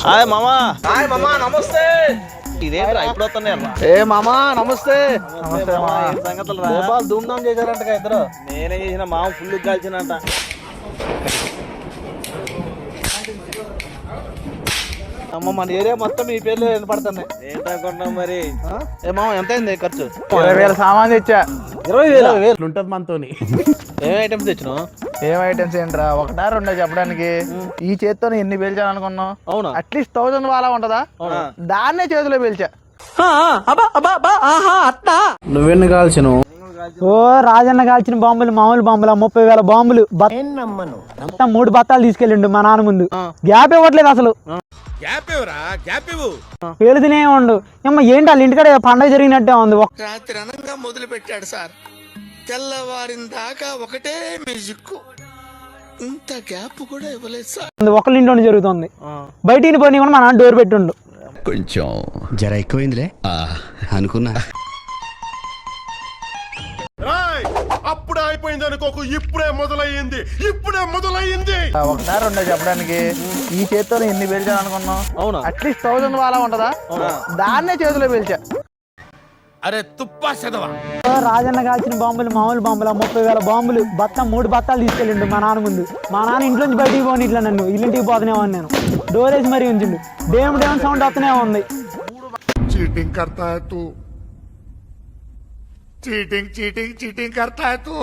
Hi మామా. Hi మామా, నమస్తే. ఇదేంట్రా ఇప్పుడు వస్తున్నాయమ్మా? ఏ మామా నమస్తే. సంగతులు ధూమ్ధాం చేశారంట ఇద్దరు. నేనే చేసిన మామ ఫుల్ కాల్చినంట. అమ్మ మన ఏరియా మొత్తం ఈ పేర్లు వినపడుతున్నాయి. ఏంటనుకుంటున్నాం మరి? ఏ మామ ఎంత అయింది ఖర్చు? 20,000 సామాన్ తెచ్చా. 20,000 ఉంటుంది మనతోని. ఏం ఐటమ్స్ తెచ్చినావు? ఏం ఐటమ్స్ ఏంట్రా, ఒకటా రెండో చెప్పడానికి. ఈ చేత్తో ఎన్ని పేల్చాలనుకున్నావు? అవునా? అట్లీస్ట్ 1000 వాళ్ళ ఉంటదా? దాన్నే చేతిలో పేల్చా. నువ్వెన్ని కాల్చిన? ఓ రాజన్న కాల్చిన బాంబులు మామూలు బాంబులు 30,000 బాంబులు. మొత్తం 3 బత్తాలు తీసుకెళ్ళిండు మా నాన్న ముందు. గ్యాప్ ఇవ్వట్లేదు అసలు. పేలుతూనే ఉండు. ఏమ్మా ఏంటి వాళ్ళ ఇంటికాడ పండగ జరిగినట్టే ఉంది. రాత్రి అనంగా మొదలు పెట్టాడు సార్, తెల్లవారిన దాకా ఒకటే మ్యూజిక్. ఇంత గ్యాప్ కూడా ఇవ్వలేదు సార్. ఒకళ్ళ ఇంట్లో జరుగుతుంది. బయటికి పోనీ కూడా మా నాన్న డోర్ పెట్టుండు. కొంచెం జర ఎక్కువైందిలే అనుకున్నా. అప్పుడే అయిపోయింది అనుకోకు, ఇప్పుడే మొదలయ్యింది. ఒకటా రెండో చెప్పడానికి. ఈ చేత్తో ఎన్ని పేల్చాలనుకున్నావు? అవునా? అట్లీస్ట్ 1000 వాళ్ళ ఉంటదా? దాన్నే చేతిలో పేల్చా. అరే తుప్పా చదవా. ఓ రాజన్న కాల్చిన బాంబులు మామూలు బాంబులు 30,000 బాంబులు. 3 బత్తాలు తీసుకెళ్ళిండు మా నాన్న ముందు. మా నాన్న ఇంట్లోంచి బయటికి పోని ఇట్లా నన్ను ఇల్లింటికి పోతూనేవాడిని నేను. డోర్ వేసి మరీ ఉంచిండు. డేమ్ సౌండ్ వస్తూనే ఉంది. चीटिंग करता है तू, चीटिंग करता है तू.